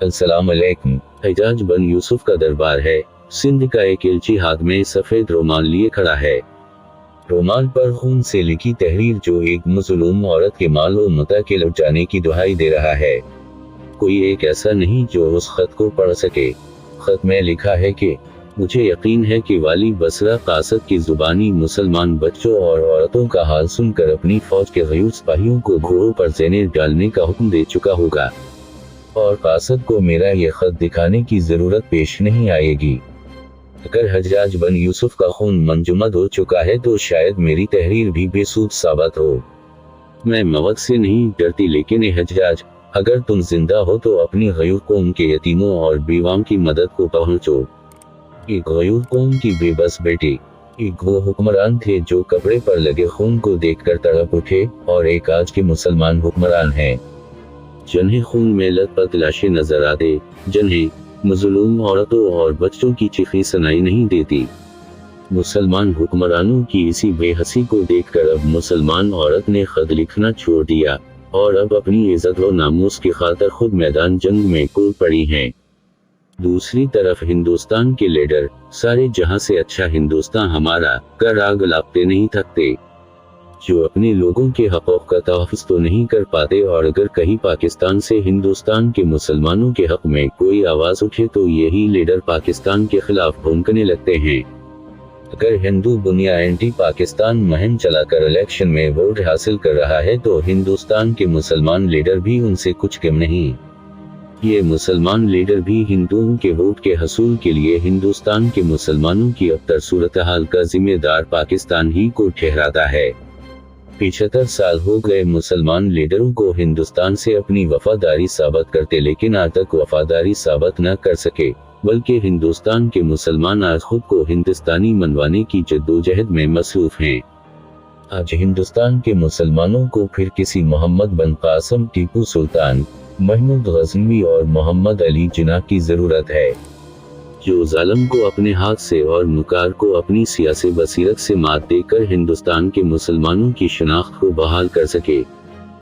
अस्सलाम अलैकुम। हज्जाज बिन यूसुफ का दरबार है। सिंध का एक एलची हाथ में सफेद रुमाल लिए खड़ा है। रुमाल पर खून से लिखी तहरीर जो एक मज़लूम औरत के माल और मुता के लौट जाने की दुहाई दे रहा है। कोई एक ऐसा नहीं जो उस खत को पढ़ सके। खत में लिखा है कि मुझे यकीन है कि वाली बसरा कासद की जुबानी मुसलमान बच्चों और औरतों का हाल सुनकर अपनी फौज के गयूर सिपाहियों को घोड़ों पर ज़ेने डालने का हुक्म दे चुका होगा, और कासद को मेरा ये खत दिखाने की जरूरत पेश नहीं आएगी। अगर हज्जाज बिन यूसुफ का खून मंजुमद हो चुका है तो शायद मेरी तहरीर भी बेसूद साबित हो। मैं मौत से नहीं डरती, लेकिन ए हज्जाज, अगर तुम जिंदा हो तो अपनी गयूर कौम के यतीमों और बेवाओं की मदद को पहुंचो। एक गयूर कौम की बेबस बेटी, एक वो हुक्मरान थे जो कपड़े पर लगे खून को देखकर तड़प उठे, और एक आज के मुसलमान हुक्मरान हैं जिन्हें खून में लथपथ लाशें नजर आते, जिन्हें मज़लूम औरतों और बच्चों की चीखें सुनाई नहीं देती। मुसलमान हुक्मरानों की इसी बेहसी को देखकर अब मुसलमान औरत ने खत लिखना छोड़ दिया और अब अपनी इज्जत व नामूस की खातिर खुद मैदान जंग में कूद पड़ी हैं। दूसरी तरफ हिंदुस्तान के लीडर सारे जहां से अच्छा हिंदुस्तान हमारा कर आग लापते नहीं थकते, जो अपने लोगों के हक़ों का तहफ़्फ़ुज़ तो नहीं कर पाते, और अगर कहीं पाकिस्तान से हिंदुस्तान के मुसलमानों के हक़ में कोई आवाज़ उठे तो यही लीडर पाकिस्तान के खिलाफ भौंकने लगते हैं। अगर हिंदू दुनिया एंटी पाकिस्तान मुहिम चलाकर इलेक्शन में वोट हासिल कर रहा है तो हिंदुस्तान के मुसलमान लीडर भी उनसे कुछ कम नहीं। ये मुसलमान लीडर भी हिंदुओं के वोट के हसूल के लिए हिंदुस्तान के मुसलमानों की अबतर सूरत हाल का जिम्मेदार पाकिस्तान ही को ठहराता है। 75 साल हो गए मुसलमान लीडरों को हिंदुस्तान से अपनी वफादारी साबित करते, लेकिन आज तक वफादारी साबित न कर सके, बल्कि हिंदुस्तान के मुसलमान आज खुद को हिंदुस्तानी मनवाने की जद्दोजहद में मसरूफ हैं। आज हिंदुस्तान के मुसलमानों को फिर किसी मोहम्मद बिन कासिम, टीपू सुल्तान, महमूद गजनवी और मोहम्मद अली जिन्ना की जरूरत है, जो जालिम को अपने हाथ से और मुकार को अपनी सियासी बसीरत से मात देकर हिंदुस्तान के मुसलमानों की शनाख्त को बहाल कर सके।